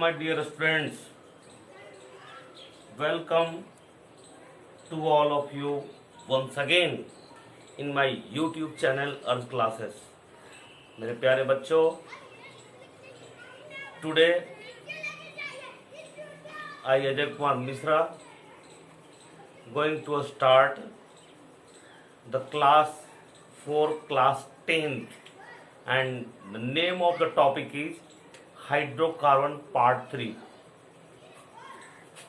my dear students, welcome to all of you once again in my YouTube channel Earth Classes. मेरे प्यारे बच्चों, today I Ajay Kumar Misra going to start the class for class 10th, and the name of the topic is hydrocarbon part 3.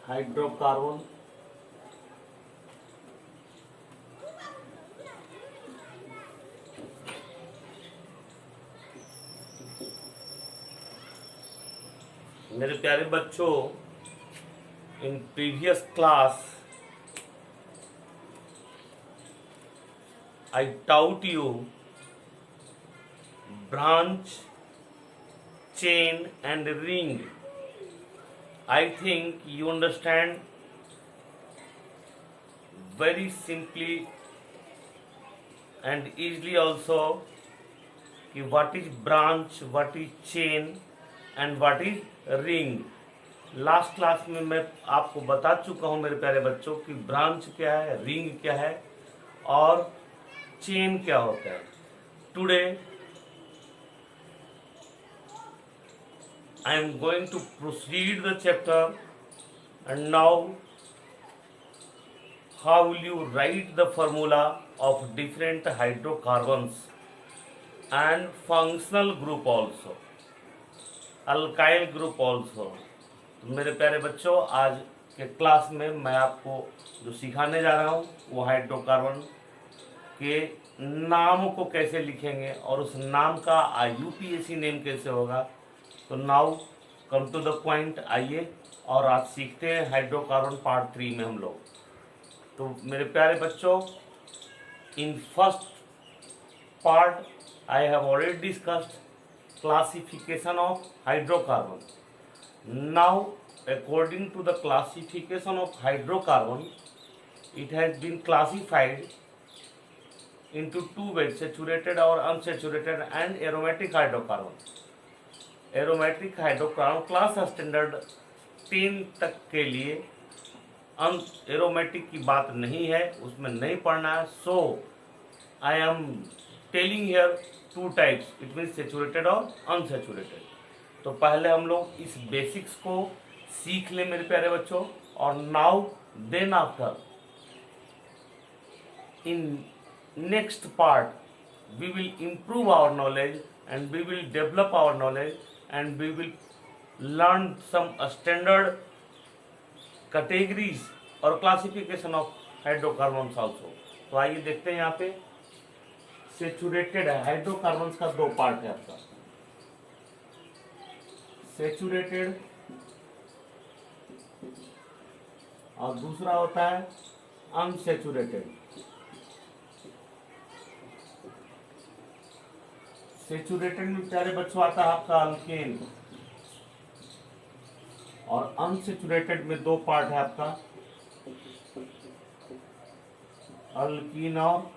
Hydrocarbon मेरे प्यारे बच्चों, in previous class I taught you branch, chain and ring. I think you understand very simply and easily also कि what is branch, what is chain and what is ring. Last class में मैं आपको बता चुका हूं मेरे प्यारे बच्चों कि ब्रांच क्या है, रिंग क्या है और चेन क्या होता है. Today I am going to proceed the chapter, and now how will you write the formula of different hydrocarbons and functional group also, alkyl group also. तो मेरे प्यारे बच्चों, आज के क्लास में मैं आपको जो सिखाने जा रहा हूँ वो हाइड्रोकार्बन के नाम को कैसे लिखेंगे और उस नाम का यूपीएससी नेम कैसे होगा. तो now come to the point, आइए और आज सीखते हैं हाइड्रोकार्बन पार्ट 3 में हम लोग. तो मेरे प्यारे बच्चों, in first part I have already discussed classification of hydrocarbon. Now according to the classification of hydrocarbon, it has been classified into two ways, saturated or unsaturated and aromatic hydrocarbon. Aromatic hydrocarbon class standard 10 तक के लिए aromatic की बात नहीं है, उसमें नहीं पढ़ना है. So I am telling here two types, it means saturated और अनसेचुरेटेड. तो पहले हम लोग इस बेसिक्स को सीख लें मेरे प्यारे बच्चों, और now then after in next part we will improve our knowledge and we will develop our knowledge and we will learn some standard categories और classification of hydrocarbons also. तो आइए देखते हैं यहाँ पे सेचुरेटेड है. हाइड्रोकार्बन्स का दो पार्ट है आपका, सेचुरेटेड और दूसरा होता है अनसेचुरेटेड. सेचुरेटेड में प्यारे बच्चों आता है आपका अल्केन, और अनसेचुरेटेड में दो पार्ट है आपका अल्कीन और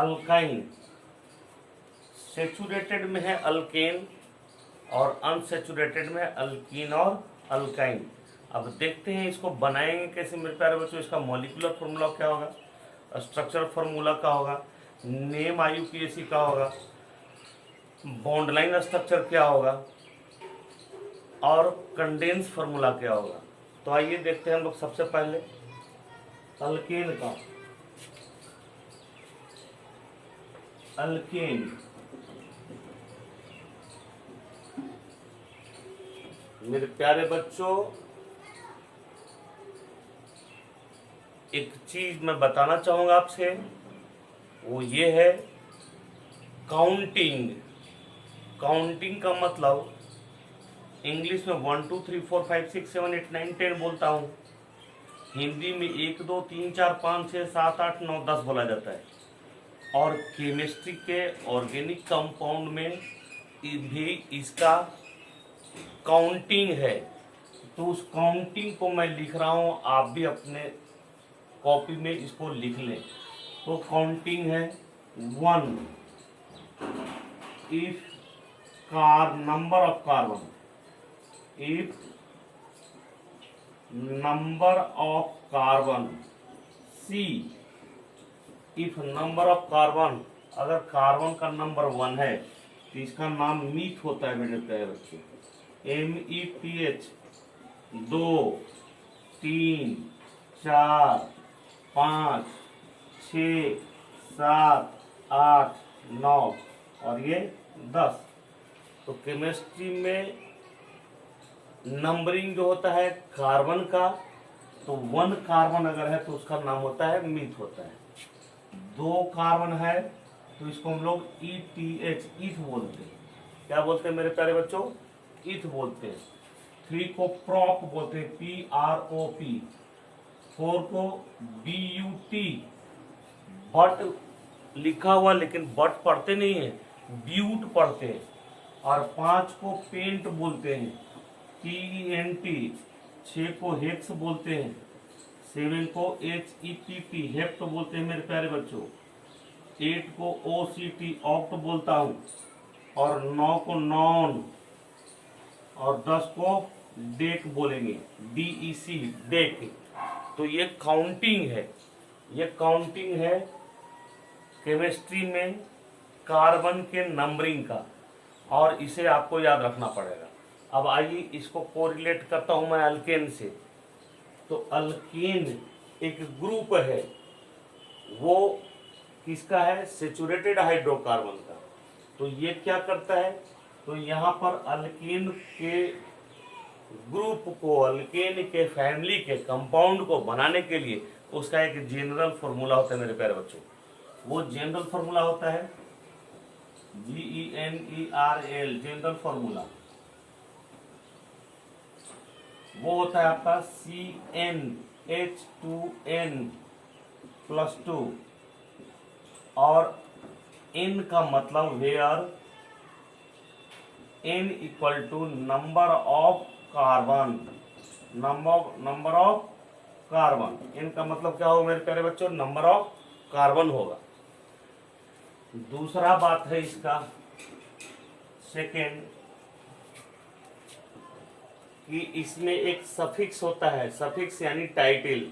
अल्काइन. सेचुरेटेड में है अल्केन और अनसेचुरेटेड में अल्कीन और अल्काइन. अब देखते हैं इसको बनाएंगे कैसे मेरे प्यारे बच्चों. इसका मॉलिक्यूलर फॉर्मूला क्या होगा, स्ट्रक्चर फार्मूला का होगा, नेम आईयूपीएसी का होगा, बॉन्ड लाइन स्ट्रक्चर क्या होगा और कंडेंस फार्मूला क्या होगा. तो आइए देखते हैं हम लोग सबसे पहले अल्केन का. अल्केन मेरे प्यारे बच्चों, एक चीज मैं बताना चाहूंगा आपसे, वो ये है काउंटिंग. काउंटिंग का मतलब इंग्लिश में 1 2 3 4 5 6 7 8 9 10 बोलता हूँ, हिंदी में 1 2 3 4 5 6 7 8 9 10 बोला जाता है. और केमिस्ट्री के ऑर्गेनिक कंपाउंड में भी इसका काउंटिंग है. तो उस काउंटिंग को मैं लिख रहा हूँ, आप भी अपने कॉपी में इसको लिख लें. तो काउंटिंग है 1 if number of carbon, if number of carbon, C, if number of carbon, अगर कार्बन का नंबर 1 है तो इसका नाम मीथ होता है मेरे प्यारे बच्चे, METH। 2, 3, 4, 5, 6, 7, 8, 9 और ये 10। तो केमिस्ट्री में नंबरिंग जो होता है कार्बन का, तो 1 कार्बन अगर है तो उसका नाम होता है मीथ होता है। 2 कार्बन है तो इसको हम लोग ETH, ईथ बोलते हैं। क्या बोलते हैं मेरे प्यारे बच्चों? ईथ बोलते हैं। 3 को प्रोप बोलते हैं, PROP। 4 को BUT, बट लिखा हुआ लेकिन बट पढ़ते नहीं है, ब्यूट पढ़ते हैं। और 5 को पेंट बोलते हैं, PENT। 6 को हेक्स बोलते हैं। 7 को HEPT, हेप्ट बोलते हैं मेरे प्यारे बच्चों। 8 को OCT, ऑक्ट बोलता हूँ। और 9 को नॉन, और 10 को डेक बोलेंगे, DEC, डेक। तो ये काउंटिंग है, ये काउंटिंग है केमिस्ट्री में कार्बन के नंबरिंग का, और इसे आपको याद रखना पड़ेगा। अब आइए इसको कोरिलेट करता हूं मैं अल्केन से। तो अल्केन एक ग्रुप है, वो किसका है? सेचुरेटेड हाइड्रोकार्बन का। तो ये क्या करता है? तो यहाँ पर अल्केन के ग्रुप को, अल्केन के फैमिली के कंपाउंड को बनाने के लिए उसका एक जनरल फॉर्मूला होता है मेरे प्यारे बच्चों। वो जनरल फॉर्मूला होता है GENERAL, जनरल फॉर्मूला। वो होता है आपका CnH2n+2, और N का मतलब where N equal to number of carbon, number of carbon. N का मतलब क्या होगा मेरे प्यारे बच्चों? नंबर ऑफ कार्बन होगा। दूसरा बात है इसका सेकेंड, कि इसमें एक सफिक्स होता है, सफिक्स यानी टाइटल।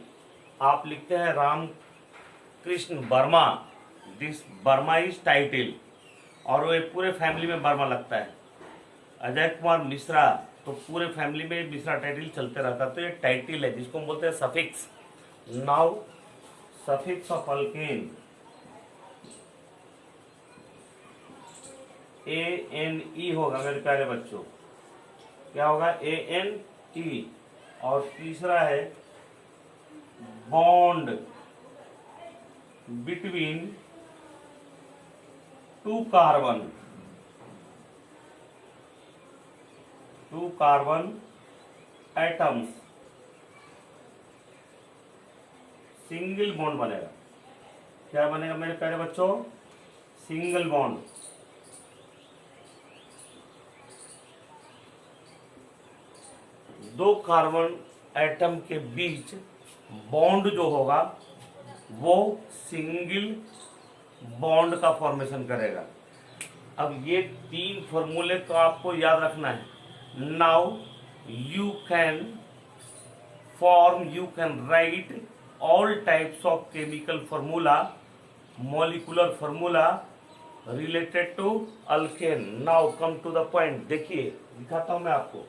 आप लिखते हैं Ram Krishna Verma, this Verma is title, और वो पूरे फैमिली में वर्मा लगता है। अजय कुमार मिश्रा, तो पूरे फैमिली में मिश्रा टाइटल चलते रहता है। तो ये टाइटल है जिसको हम बोलते हैं suffix. Now suffix of alkane ANE होगा मेरे प्यारे बच्चों। क्या होगा? ANE। और तीसरा है bond between 2 carbon, 2 carbon atoms, single bond बनेगा। क्या बनेगा मेरे प्यारे बच्चों? Single bond. दो कार्बन एटम के बीच बॉन्ड जो होगा वो सिंगल बॉन्ड का फॉर्मेशन करेगा। अब ये 3 फॉर्मूले तो आपको याद रखना है। Now you can write all types of chemical formula, molecular formula related to alkane. Now come to the point। देखिए दिखाता हूं मैं आपको।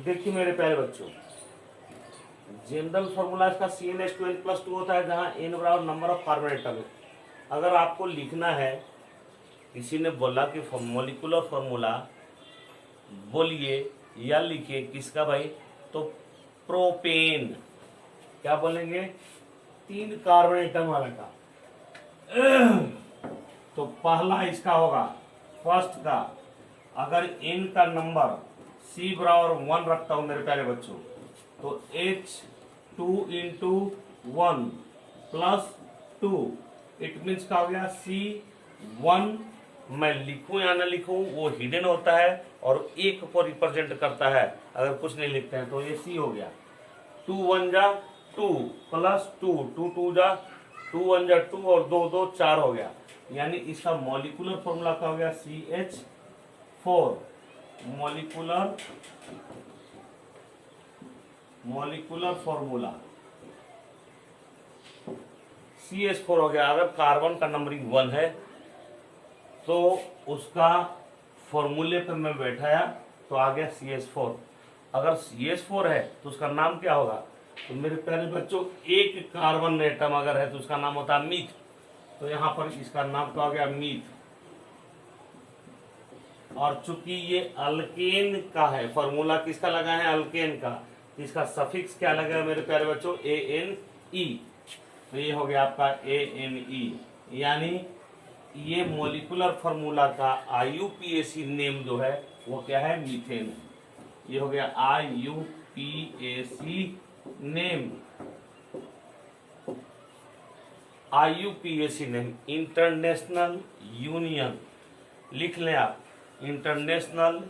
देखिए मेरे प्यारे बच्चों, जनरल फॉर्मूला इसका CnH2n+2 होता है, जहां n बराबर नंबर ऑफ कार्बन एटम है। अगर आपको लिखना है, किसी ने बोला कि मॉलिक्यूलर फॉर्मूला बोलिए या लिखिए किसका भाई, तो प्रोपेन। क्या बोलेंगे? 3 कार्बन एटम वाला का। तो पहला इसका होगा, फर्स्ट का, अगर n का नंबर C बराबर 1 रखता हूं मेरे प्यारे बच्चों, तो H2 × 1 प्लस 2, इट मीन्स क्या हो गया C1। मैं लिखूं या ना लिखूं वो हिडन होता है और एक को रिप्रेजेंट करता है, अगर कुछ नहीं लिखते हैं तो ये C हो गया। 2 1 जा 2 प्लस 2, 2 2 जा 2 1 जा 2 और 2 2 4 हो गया, यानी इसका मॉलिक्यूलर फॉर्मूला क्या हो गया CH4। मॉलिक्यूलर फॉर्मूला CH4 हो गया। अगर कार्बन का नंबरिंग 1 है तो उसका फॉर्मूले पे मैं बैठाया तो आ गया CH4। अगर CH4 है तो उसका नाम क्या होगा? तो मेरे प्यारे बच्चों, एक कार्बन एटम अगर है तो उसका नाम होता है मीथ। तो यहाँ पर इसका नाम क्या हो गया मीथ। और चूंकि ये अल्केन का है, फॉर्मूला किसका लगा है? अल्केन का। इसका सफिक्स क्या लगा है मेरे प्यारे बच्चों? ANE। तो ये हो गया आपका ANE, यानी ये मॉलिक्यूलर फॉर्मूला का IUPAC नेम जो है वो क्या है? मीथेन। ये हो गया IUPAC name. IUPAC name international union, लिख लें आप, international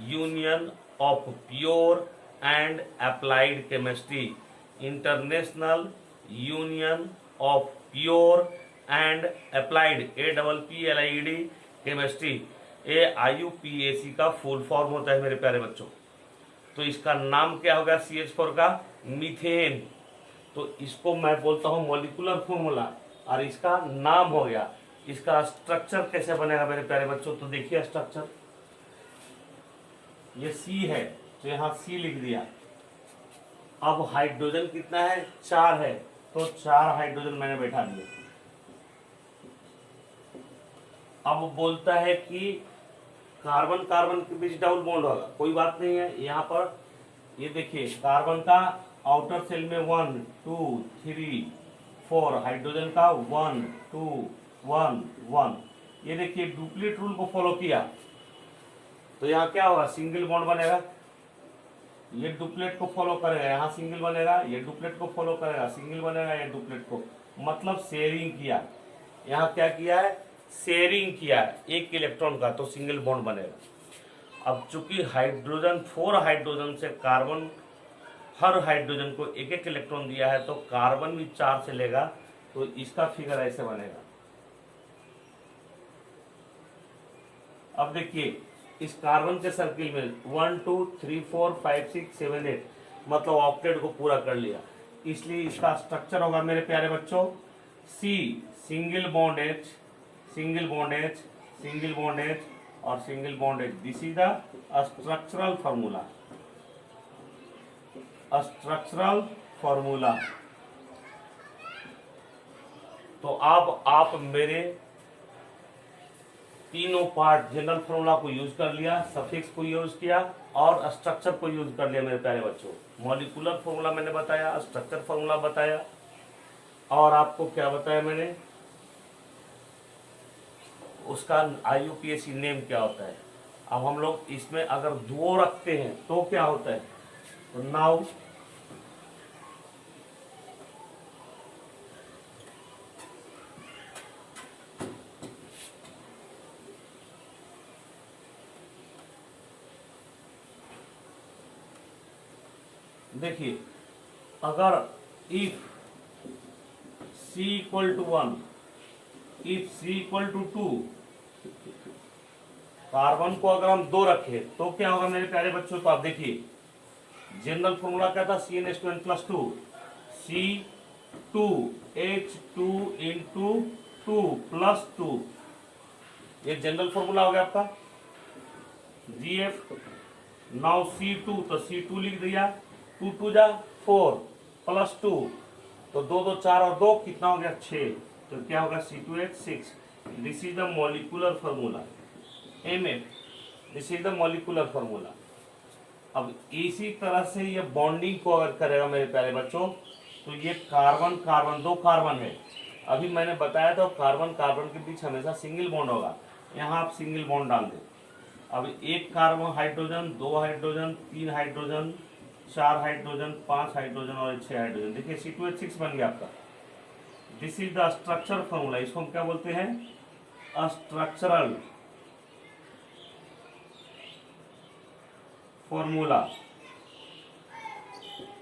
union of pure and applied chemistry. International union of pure and applied APPLIED chemistry. ये IUPAC का फुल फॉर्म होता है मेरे प्यारे बच्चों। तो इसका नाम क्या होगा CH4 का? मीथेन। तो इसको मैं बोलता हूँ मॉलिक्यूलर फॉर्मूला, और इसका नाम हो गया। इसका स्ट्रक्चर कैसे बनेगा मेरे प्यारे बच्चों? तो देखिए स्ट्रक्चर, ये C है तो यहाँ C लिख दिया। अब हाइड्रोजन कितना है? 4 है, तो 4 हाइड्रोजन मैंने बैठा दिए। अब बोलता है कि कार्बन कार्बन के बीच डबल बॉन्ड होगा, कोई बात नहीं है। यहाँ पर ये देखिए कार्बन का आउटर सेल में 1 2 3 4, हाइड्रोजन का 1 2 1 1। ये देखिए डुप्लीट रूल को फॉलो किया तो यहाँ क्या होगा? सिंगल बॉन्ड बनेगा। ये डुप्लेट को फॉलो करेगा, यहाँ सिंगल बनेगा। ये डुप्लेट को फॉलो करेगा, सिंगल बनेगा। ये डुप्लेट को, मतलब शेयरिंग किया। यहाँ क्या किया है? शेयरिंग किया है एक इलेक्ट्रॉन का, तो सिंगल बॉन्ड बनेगा। अब चूंकि हाइड्रोजन 4 हाइड्रोजन से कार्बन हर हाइड्रोजन को एक एक इलेक्ट्रॉन दिया है, तो कार्बन भी 4 से लेगा, तो इसका फिगर ऐसे बनेगा। अब देखिए इस कार्बन के सर्किल में 1 2 3 4 5 6 7 8, मतलब ऑक्टेट को पूरा कर लिया। इसलिए इसका स्ट्रक्चर होगा मेरे प्यारे बच्चों C single bond H single bond H single bond H और single bond H। This is the structural formula. Structural formula. तो अब आप मेरे तीनों पार्ट जनरल फॉर्मूला को यूज कर लिया, सफिक्स को यूज किया और स्ट्रक्चर को यूज कर लिया मेरे प्यारे बच्चों। मॉलिक्यूलर फॉर्मूला मैंने बताया, स्ट्रक्चर फॉर्मूला बताया, और आपको क्या बताया मैंने? उसका IUPAC नेम क्या होता है। अब हम लोग इसमें अगर 2 रखते हैं तो क्या होता है? तो नाउ देखिए, अगर if C equal to 1, if C equal to 2, carbon को अगर हम 2 रखें तो क्या होगा मेरे प्यारे बच्चों? तो आप देखिए जनरल फॉर्मूला क्या था? CnH2n+2 C2H2 into 2 plus 2। ये जनरल फॉर्मूला हो गया आपका GF। नाउ C2, तो C2 लिख दिया, 2 2 जा 4 प्लस 2, तो 2 2 4 और 2 कितना हो गया? 6। तो क्या होगा? C2H6। This is the molecular formula MF। This is the molecular formula. अब इसी तरह से ये बॉन्डिंग को अगर करेगा मेरे प्यारे बच्चों, तो ये कार्बन कार्बन 2 कार्बन है, अभी मैंने बताया था कार्बन कार्बन के बीच हमेशा सिंगल बॉन्ड होगा। यहाँ आप सिंगल बॉन्ड डाल दें। अब एक carbon hydrogen, 2 hydrogen, 3 hydrogen, 4 hydrogen, 5 hydrogen और 6 हाइड्रोजन। देखिए C2H6 बन गया आपका। This is the structure formula, इसको हम क्या बोलते हैं, स्ट्रक्चरल फॉर्मूला।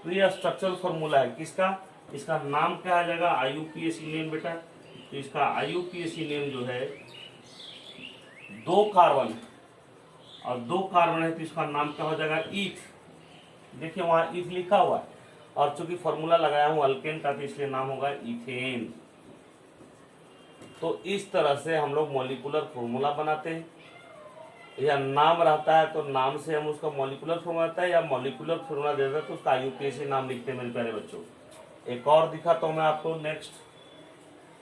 तो ये स्ट्रक्चरल फॉर्मूला है किसका, इसका नाम क्या आ जाएगा, आईयूपीएसी नेम बेटा। तो इसका आईयूपीएसी नेम जो है, 2 कार्बन और 2 कार्बन है तो इसका नाम क्या हो जाएगा, ईथ। देखिए वहां ईथ लिखा हुआ है और चूंकि फॉर्मूला लगाया हूं अल्केन का तो इसलिए नाम होगा इथेन। तो इस तरह से हम लोग मॉलिक्यूलर फॉर्मूला बनाते हैं, या नाम रहता है तो नाम से हम उसका मॉलिक्यूलर फॉर्मूला रहता है, या मॉलिक्यूलर फॉर्मूला देता है तो उसका आईयूपीएसी नाम लिखते हैं मेरे प्यारे बच्चों। एक और दिखाता हूं मैं आपको नेक्स्ट,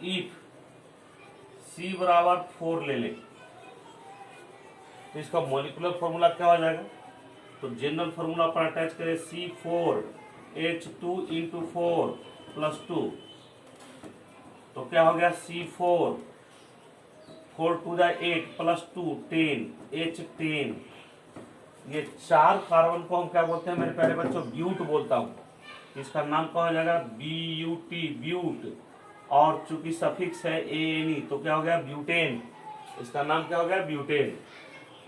इफ C=4 ले ले तो इसका मॉलिक्यूलर फॉर्मूला क्या हो जाएगा, तो जनरल फॉर्मूला पर अटैच करें C4H2 × 4 + 2, तो क्या हो गया C4 4 2 8 + 2 10 H10। ये 4 कार्बन को हम क्या बोलते हैं मेरे प्यारे बच्चों, ब्यूट बोलता हूँ। इसका नाम क्या हो जाएगा, BUT, ब्यूट। और चूंकि सफिक्स है ANE तो क्या हो गया, ब्यूटेन। इसका नाम क्या हो गया, ब्यूटेन।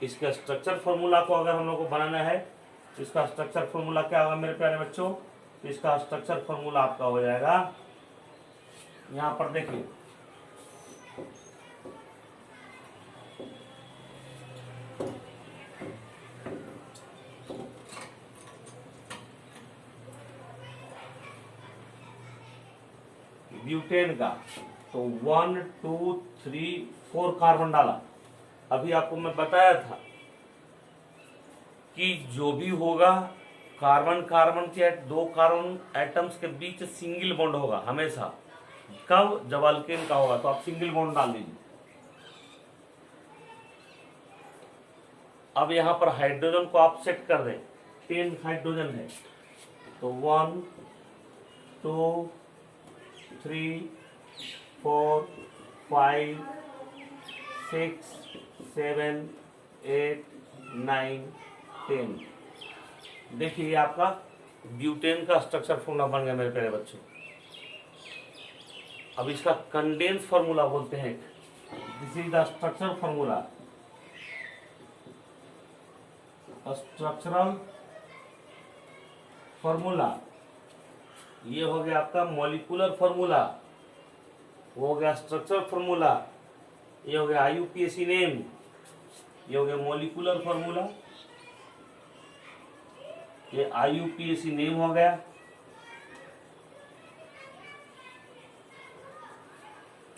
इसका स्ट्रक्चर फॉर्मूला को अगर हम लोग को बनाना है तो इसका स्ट्रक्चर फॉर्मूला क्या होगा मेरे प्यारे बच्चों, तो इसका स्ट्रक्चर फॉर्मूला आपका हो जाएगा, यहाँ पर देखिए ब्यूटेन का, तो 1 2 3 4 कार्बन डाला। अभी आपको मैं बताया था कि जो भी होगा कार्बन कार्बन के 2 कार्बन एटम्स के बीच सिंगल बॉन्ड होगा हमेशा। कब, जब अल्केन का होगा तो आप सिंगल बॉन्ड डाल दीजिए। अब यहां पर हाइड्रोजन को आप सेट कर दें, 10 हाइड्रोजन है तो 1 2 3 4 5 6 7 8 9 10। देखिए आपका ब्यूटेन का स्ट्रक्चर फॉर्मूला बन गया मेरे प्यारे बच्चों। अब इसका कंडेंस फॉर्मूला बोलते हैं, this is the structure formula, structural formula. ये हो गया आपका मॉलिक्यूलर फॉर्मूला, वो हो गया स्ट्रक्चर फॉर्मूला, ये हो गया आईयूपीएसी नेम, ये हो गया मॉलिक्यूलर फॉर्मूला, ये आईयूपीएसी नेम हो गया,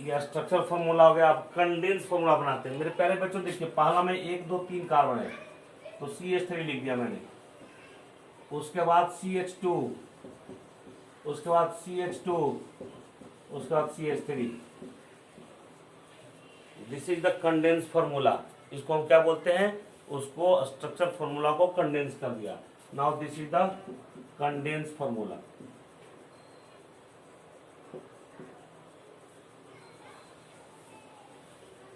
ये स्ट्रक्चर फॉर्मूला हो गया। आप कंडेंस फॉर्मूला बनाते हैं मेरे प्यारे बच्चों। देखिए पहला में 1 2 3 कार्बन है तो CH3 लिख दिया मैंने, उसके बाद CH2, उसके बाद CH2, उसके बाद CH3। This is the condensed formula. इसको हम क्या बोलते हैं, उसको स्ट्रक्चर फॉर्मूला को कंडेंस कर दिया। Now this is the condensed formula.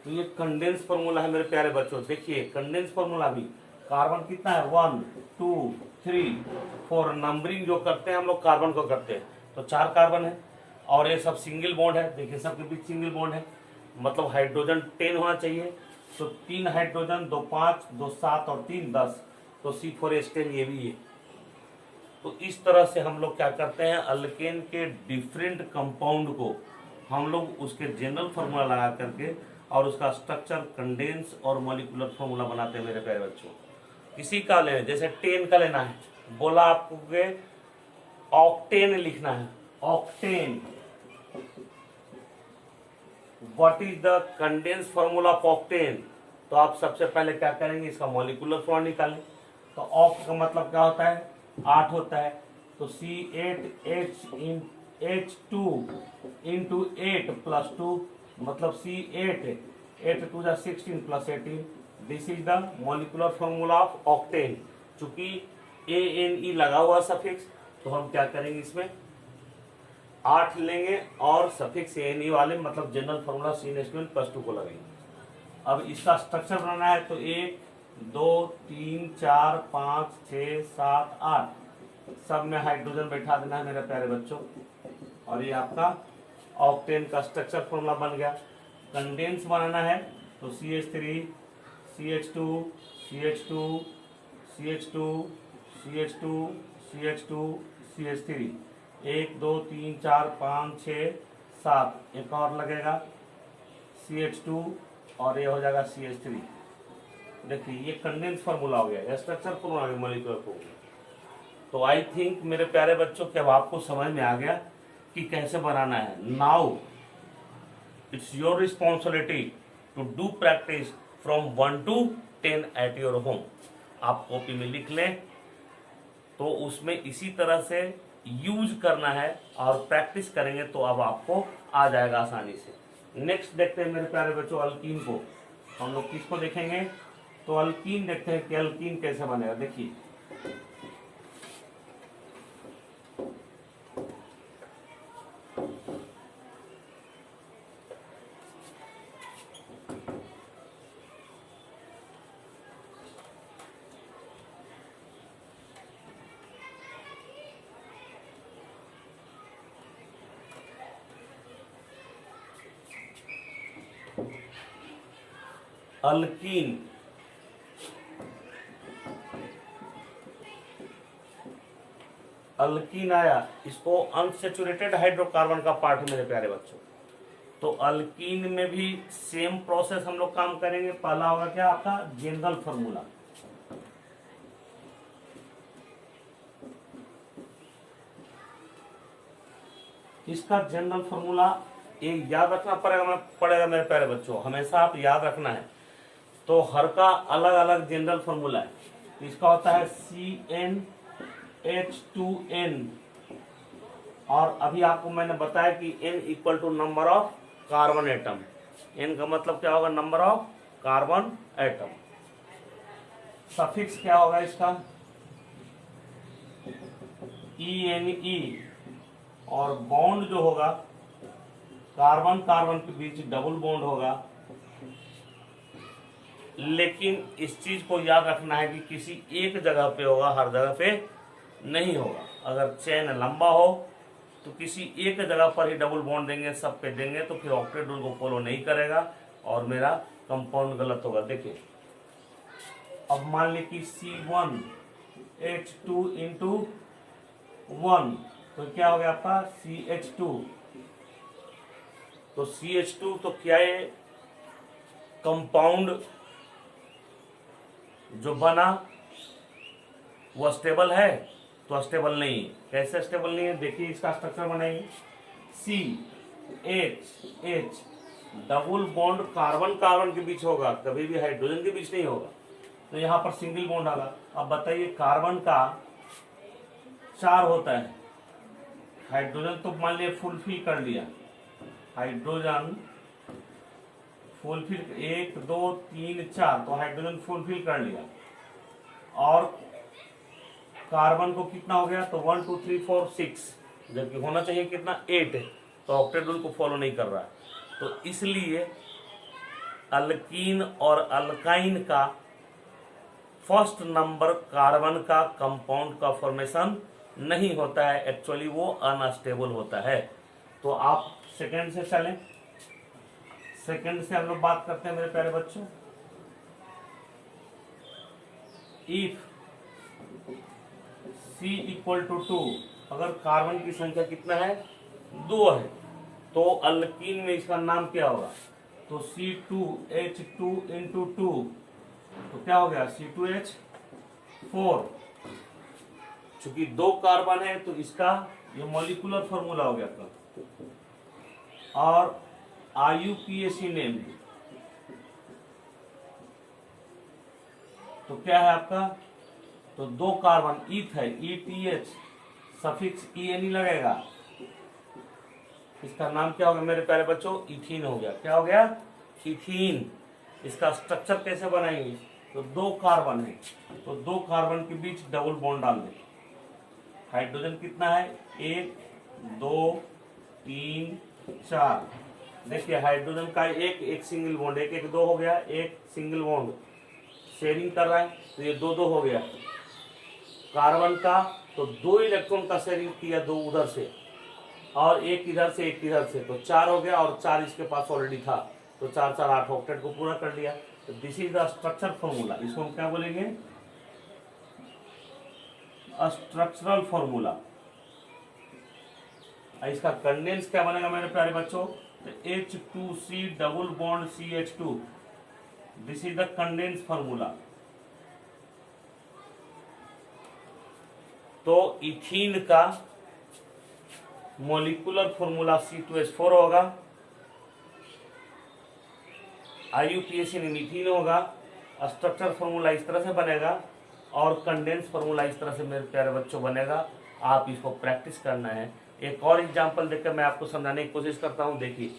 तो ये कंडेंस फॉर्मूला है मेरे प्यारे बच्चों। देखिए कंडेंस फॉर्मूला भी, कार्बन कितना है 1 2 3 4, नंबरिंग जो करते हैं हम लोग कार्बन को करते हैं तो 4 कार्बन है और ये सब सिंगल बॉन्ड है। देखिए सबके बीच सिंगल बॉन्ड है, मतलब हाइड्रोजन 10 होना चाहिए। तो 3 हाइड्रोजन, 2 5, 2 7 और 3 10, तो C4H10 ये भी है। तो इस तरह से हम लोग क्या करते हैं, अल्केन के डिफरेंट कंपाउंड को हम लोग उसके जनरल फार्मूला लगा करके और उसका स्ट्रक्चर, कंडेंस और मॉलिक्यूलर फार्मूला बनाते हैं मेरे प्यारे बच्चों। किसी का लेना, जैसे 10 का लेना है, बोला आपको के ऑक्टेन लिखना है, octane. What is the condense formula of octane, तो आप सबसे पहले क्या करेंगे, इसका मॉलिक्यूलर फॉर्मूला निकालें। तो ऑक्ट का मतलब क्या होता है, 8 होता है, तो C8H2 इंटू 8 प्लस 2 मतलब C8, 8 2 16 plus 18। This is the molecular formula of octane. चूंकि ANE लगा हुआ सफिक्स तो हम क्या करेंगे, इसमें 8 लेंगे और सफिक्स ANE वाले मतलब जनरल फॉर्मूला CnH2 प्लस 2 को लगेंगे। अब इसका स्ट्रक्चर बनाना है तो 1 2 3 4 5 6 7 8 सब में हाइड्रोजन बैठा देना है मेरे प्यारे बच्चों। और ये आपका ऑक्टेन का स्ट्रक्चर फॉर्मूला बन गया। कंडेंस बनाना है तो CH3 CH2 CH2 CH2 CH2 CH2 CH3, 1 2 3 4 5 6 7, एक और लगेगा CH2 और ये हो जाएगा CH3। देखिए ये कंडेंस फार्मूला हो गया, स्ट्रक्चर फार्मूला हो गया मॉलिक्यूलर फार्मूला। तो आई थिंक मेरे प्यारे बच्चों कि अब आपको समझ में आ गया कि कैसे बनाना है। Now it's your responsibility to do practice from 1 to 10 at your home. आप कॉपी में लिख लें, तो उसमें इसी तरह से यूज करना है और प्रैक्टिस करेंगे तो अब आपको आ जाएगा आसानी से। नेक्स्ट देखते हैं मेरे प्यारे बच्चों अल्कीन को। हम लोग किसको देखेंगे? तो अल्कीन देखते हैं कि अल्कीन कैसे बनेगा। देखिए अल्कीन अल्कीन आया, इसको अनसेचुरेटेड हाइड्रोकार्बन का पार्ट है मेरे प्यारे बच्चों। तो अल्कीन में भी सेम प्रोसेस हम लोग काम करेंगे। पहला होगा क्या आपका जनरल फार्मूला। इसका जनरल फार्मूला एक याद रखना पड़ेगा मेरे प्यारे बच्चों, हमेशा आप याद रखना है। तो हर का अलग अलग जनरल फार्मूला है। इसका होता है CnH2n, और अभी आपको मैंने बताया कि n equal to number of carbon atom. n का मतलब क्या होगा? Number of carbon atom. Suffix क्या होगा इसका? ENE, और बॉन्ड जो होगा कार्बन कार्बन के बीच डबल बॉन्ड होगा। लेकिन इस चीज को याद रखना है कि किसी एक जगह पे होगा, हर जगह पे नहीं होगा। अगर चेन लंबा हो तो किसी एक जगह पर ही डबल बॉन्ड देंगे, सब पे देंगे, तो फिर ऑक्टेट रूल को फॉलो नहीं करेगा और मेरा कंपाउंड गलत होगा। देखिए अब मान ली कि C1H2 इंटू 1, तो क्या हो गया आपका CH2। तो CH2 तो क्या है? कंपाउंड जो बना वो स्टेबल है? तो स्टेबल नहीं है। कैसे स्टेबल नहीं है? देखिए इसका स्ट्रक्चर बनाएंगे। CH double bond carbon carbon के बीच होगा, कभी भी हाइड्रोजन के बीच नहीं होगा। तो यहाँ पर सिंगल बॉन्ड आगा। अब बताइए कार्बन का 4 होता है, हाइड्रोजन तो मान लिया फुलफिल कर लिया, हाइड्रोजन फुलफिल 1 2 3 4, तो हाइड्रोजन फुलफिल कर लिया। और कार्बन को कितना हो गया? तो 1 2 3 4 6, जबकि होना चाहिए कितना? 8 है। तो ऑक्टेट रूल को फॉलो नहीं कर रहा है। तो इसलिए अल्कीन और अल्काइन का फर्स्ट नंबर कार्बन का कंपाउंड का फॉर्मेशन नहीं होता है, एक्चुअली वो अनस्टेबल होता है। तो आप सेकंड से चलें। सेकंड से हम लोग बात करते हैं मेरे प्यारे बच्चों। इफ C इक्वल टू 2, अगर कार्बन की संख्या कितना है? 2 है, तो अल्कीन में इसका नाम क्या होगा? तो C2H2 इंटू 2, तो क्या हो गया? C2H4। चूंकि 2 कार्बन है तो इसका ये मॉलिक्यूलर फॉर्मूला हो गया था। और IUPAC नेम, तो क्या है आपका? तो 2 कार्बन ईथ है, ETH, सफिक्स ENE लगेगा। इसका नाम क्या हो गया मेरे प्यारे बच्चों? इथीन हो गया। क्या हो गया? इथीन। इसका स्ट्रक्चर कैसे बनाएंगे? तो 2 कार्बन है, तो 2 कार्बन के बीच डबल बॉन्ड डाल दें। हाइड्रोजन कितना है? 1 2 3 4। देखिए हाइड्रोजन का एक सिंगल बॉन्ड, 1 1 2 हो गया, एक सिंगल बॉन्ड शेयरिंग कर रहा है, तो ये 2 2 हो गया। कार्बन का तो 2 इलेक्ट्रॉन का शेयरिंग किया, 2 उधर से, और एक इधर से एक इधर से, तो 4 हो गया और 4 इसके पास ऑलरेडी था, तो 4 4 8 ऑक्टेट को पूरा कर लिया। तो this is the structure formula, इसको हम क्या बोलेंगे, स्ट्रक्चरल फॉर्मूला। इसका कंडेंस क्या बनेगा मेरे प्यारे बच्चों, तो H2C double bond CH2, this is the condensed formula. तो इथीन का मॉलिक्यूलर फॉर्मूला C2H4 होगा, IUPAC मीथीन होगा, स्ट्रक्चर फॉर्मूला इस तरह से बनेगा और कंडेंस फॉर्मूला इस तरह से मेरे प्यारे बच्चों बनेगा। आप इसको प्रैक्टिस करना है। एक और एग्जांपल देकर मैं आपको समझाने की कोशिश करता हूं, देखिए।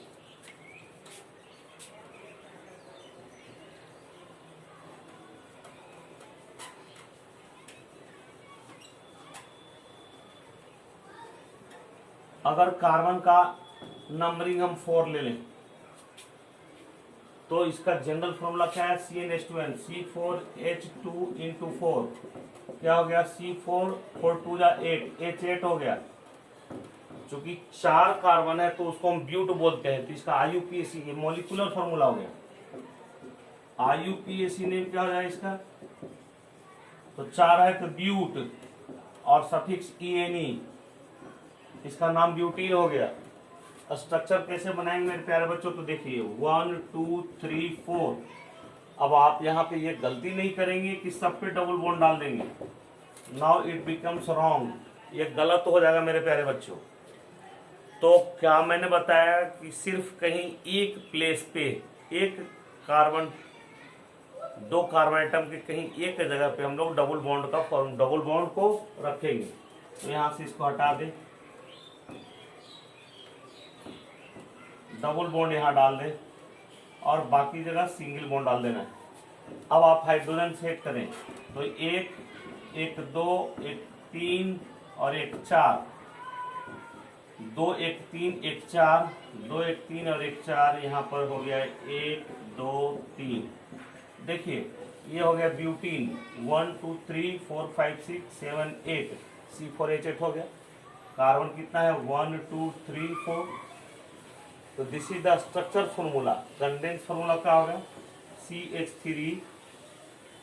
अगर कार्बन का नंबरिंग हम 4 ले लें तो इसका जनरल फॉर्मूला क्या है, CnH2n, C4H2 इंटू 4 क्या हो गया, C4 4 2 8, H8 हो गया। चूंकि 4 कार्बन है तो उसको हम ब्यूट बोलते हैं, तो इसका IUPAC ये मॉलिक्यूलर फॉर्मूला हो गया। IUPAC नेम क्या हो जाएगा इसका, तो 4 है तो ब्यूट और सफिक्स ENE, इसका नाम ब्यूटीन हो गया। स्ट्रक्चर कैसे बनाएंगे मेरे प्यारे बच्चों, तो देखिए 1 2 3 4। अब आप यहाँ पे ये गलती नहीं करेंगे कि सब पे डबल बॉन्ड डाल देंगे, नाउ इट बिकम्स रॉन्ग, ये गलत हो जाएगा मेरे प्यारे बच्चों। तो क्या मैंने बताया कि सिर्फ कहीं एक प्लेस पे एक कार्बन, 2 कार्बन आइटम के कहीं एक जगह पे हम लोग डबल बॉन्ड को रखेंगे। तो यहाँ से इसको हटा दें, डबल बॉन्ड यहाँ डाल दें और बाकी जगह सिंगल बॉन्ड डाल देना है। अब आप हाइड्रोजन सेट करें तो 1 1 2 1 3 और 1 4, 2 1 3 1 4, 2 1 3 और 1 4, यहाँ पर हो गया 1 2 3। देखिए ये हो गया ब्यूटीन, 1 2 3 4 5 6 7 8, C4H8 हो गया। कार्बन कितना है, 1 2 3 4। तो this is the structure formula. Condense formula क्या होगा, CH3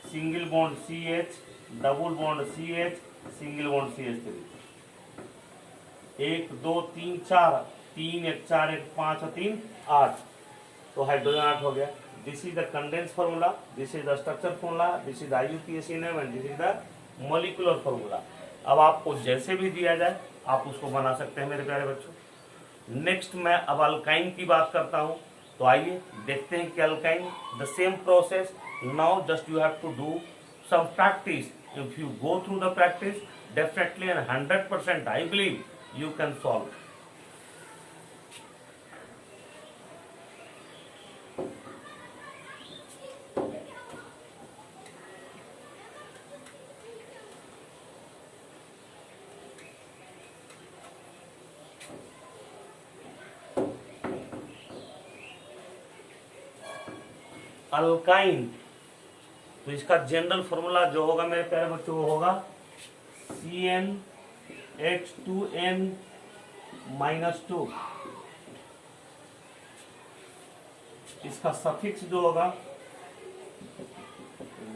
single bond CH double bond CH single bond CH3, 1 2 3 4, 3 1 4 1 5 और 3 8, तो हाइड्रोजन 8 हो गया। This is the condensed formula, this is the structure formula, this is the IUPAC name and this is the molecular formula. अब आपको जैसे भी दिया जाए आप उसको बना सकते हैं मेरे प्यारे बच्चों। नेक्स्ट मैं अब अल्काइन की बात करता हूं, तो आइए देखते हैं कि alkyne the same process. Now just you have to do some practice, if you go through the practice definitely and 100% I believe you can solve. Alkyne, तो इसका जनरल फॉर्मूला जो होगा मेरे प्यारे बच्चों वो होगा CnH2n -2। इसका सफिक्स जो होगा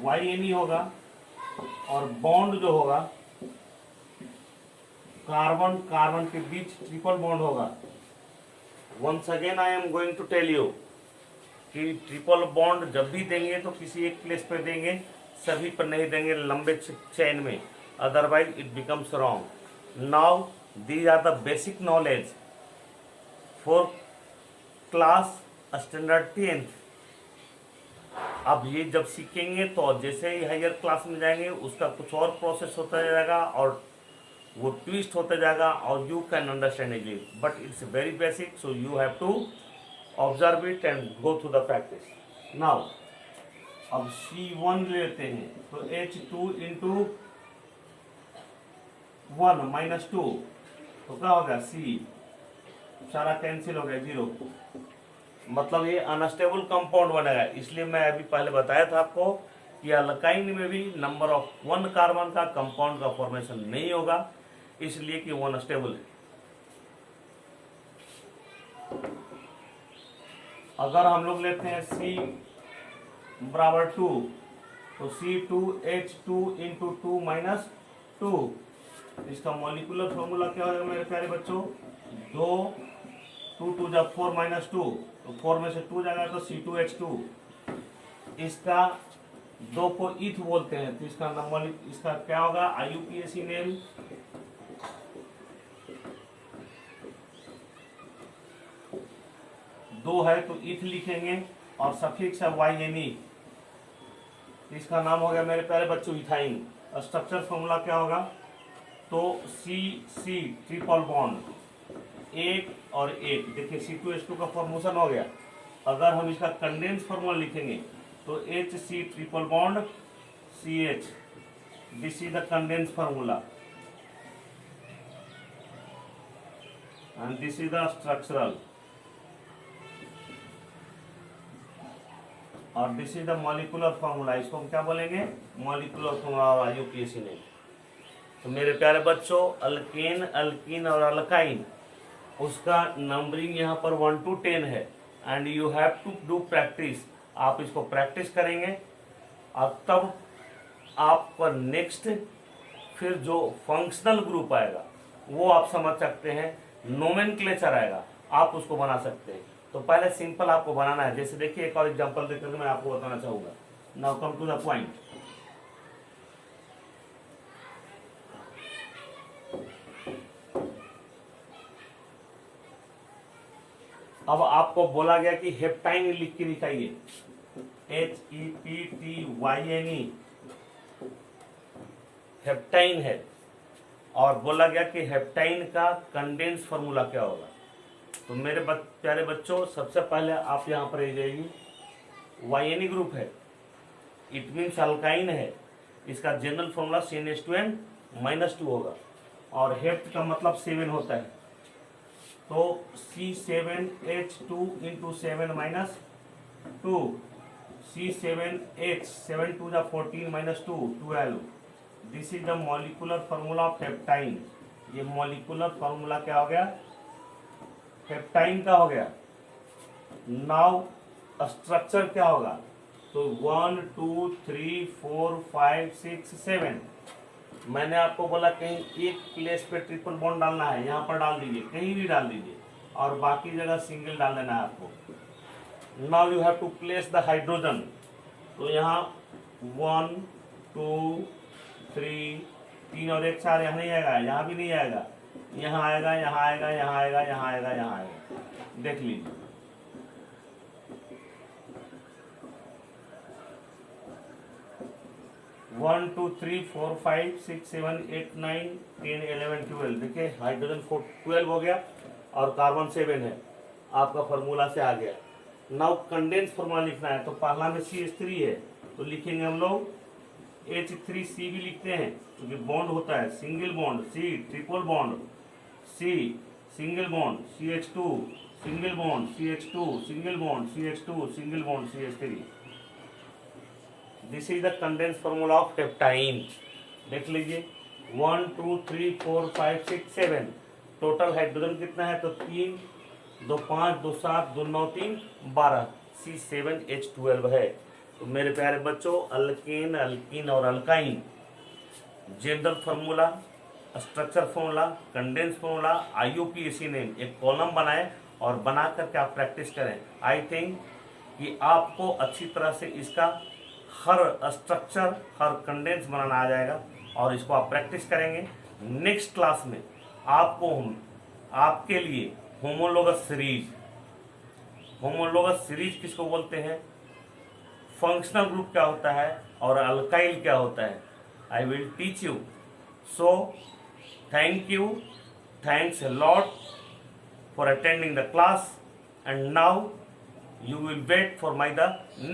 YNE होगा और बॉन्ड जो होगा कार्बन कार्बन के बीच ट्रिपल बॉन्ड होगा। Once again I am going to tell you कि ट्रिपल बॉन्ड जब भी देंगे तो किसी एक प्लेस पर देंगे, सभी पर नहीं देंगे लंबे चेन में, otherwise it becomes wrong. Now these are the basic knowledge for class standard 10th। अब ये जब सीखेंगे तो जैसे ही हायर क्लास में जाएंगे उसका कुछ और प्रोसेस होता जाएगा और वो ट्विस्ट होता जाएगा और you can understand easily, but it's very basic, so you have to observe it and go through the practice. Now अब C1 लेते हैं तो H2 इंटू 1 -2, तो क्या हो गया C, सारा कैंसिल हो गया 0, मतलब ये अनस्टेबल कंपाउंड बनेगा। इसलिए मैं अभी पहले बताया था आपको कि अल्काइन में भी नंबर ऑफ 1 कार्बन का कंपाउंड का फॉर्मेशन नहीं होगा, इसलिए कि वो अनस्टेबल है। अगर हम लोग लेते हैं C बराबर 2, तो C2H2 इंटू 2 माइनस 2, इसका मॉलिक्यूलर फॉर्मूला क्या होगा मेरे प्यारे बच्चों? 2 जब 4 माइनस 2, तो 4 में से 2 जाएगा तो C2H2। इसका 2 को ईथ बोलते हैं, तो इसका नंबर इसका क्या होगा? IUPAC नेम 2 है तो ईथ लिखेंगे, और सफिक्स है YNE, इसका नाम हो गया मेरे प्यारे बच्चों इथाइन। स्ट्रक्चर फॉर्मूला क्या होगा? तो CC ट्रिपल बॉन्ड 1 और 1, देखिए C2H2 का फॉर्मेशन हो गया। अगर हम इसका कंडेंस फॉर्मूला लिखेंगे तो HC triple bond CH, this is the condensed formula and this is the structural, और this is the molecular formula. इसको हम क्या बोलेंगे? मॉलिक्यूलर फार्मूला IUPAC ने। तो मेरे प्यारे बच्चों, अल्केन, अल्कीन और अल्काइन, उसका नंबरिंग यहाँ पर 1 to 10 है, and you have to do practice. आप इसको प्रैक्टिस करेंगे और तब आपका नेक्स्ट फिर जो फंक्शनल ग्रुप आएगा वो आप समझ सकते हैं, नोमेनक्लेचर आएगा आप उसको बना सकते हैं। तो पहले सिंपल आपको बनाना है। जैसे देखिए एक और एग्जांपल देकर के मैं आपको बताना चाहूंगा। Now come to the point. अब आपको बोला गया कि हेप्टाइन लिख के दिखाइए, HEPTYNE हेप्टाइन है, और बोला गया कि हेप्टाइन का कंडेंस फॉर्मूला क्या होगा। तो मेरे प्यारे बच्चों, सबसे पहले आप यहाँ पर आ जाइए, YNE ग्रुप है, इट मीन्स अल्काइन है, इसका जनरल फॉर्मूला CnH2n -2 होगा, और हेप्ट का मतलब 7 होता है, तो C7H2 इंटू 7 माइनस 2, C7H 7 2 जा 14 minus 2 12, this is the molecular formula of heptyne. ये मॉलिक्यूलर फार्मूला क्या हो गया? हेप्टाइन का हो गया। नाउ स्ट्रक्चर क्या होगा? तो 1 2 3 4 5 6 7, मैंने आपको बोला कहीं एक प्लेस पे ट्रिपल बॉन्ड डालना है, यहाँ पर डाल दीजिए, कहीं भी डाल दीजिए, और बाकी जगह सिंगल डाल देना है आपको। Now you have to place the hydrogen, तो यहाँ 1 2 3 3 और 1 4, यहाँ नहीं आएगा, यहाँ भी नहीं आएगा, यहाँ आएगा, यहाँ आएगा, यहाँ आएगा, यहाँ आएगा, यहाँ आएगा, देख लीजिए। 1 2 3 4 5 6 7 8 9 10 11 12, देखिए हाइड्रोजन 12 हो गया और कार्बन 7 है, आपका फॉर्मूला से आ गया। नाउ कंडेंस फॉर्मूला लिखना है, तो पहला में CH3 है, तो लिखेंगे हम लोग H3C भी लिखते हैं, क्योंकि बॉन्ड होता है single bond, C triple bond, C single bond, CH2 single bond, CH2 single bond, CH2 single bond, CH3। This is the condensed formula of heptyne. देख लीजिए 1 2 3 4 5 6 7, टोटल हाइड्रोजन कितना है? तो 3 2 5 2 7 2 9 3 12, C7H12 है। तो मेरे प्यारे बच्चों, अल्केन, अल्कीन और alkyne, general formula, structure formula, condense formula, IUPAC ने एक कॉलम बनाए और बना करके आप प्रैक्टिस करें। आई थिंक कि आपको अच्छी तरह से इसका हर स्ट्रक्चर, हर कंडेंस बनाना आ जाएगा, और इसको आप प्रैक्टिस करेंगे। नेक्स्ट क्लास में आपको हम आपके लिए होमोलोगस सीरीज, होमोलोगस सीरीज किसको बोलते हैं, फंक्शनल ग्रुप क्या होता है और अल्काइल क्या होता है, I will teach you. So thank you, thanks a lot for attending the class, and now you will wait for my the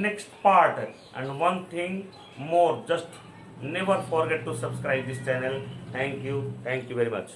next part. And one thing more, just never forget to subscribe this channel. Thank you very much.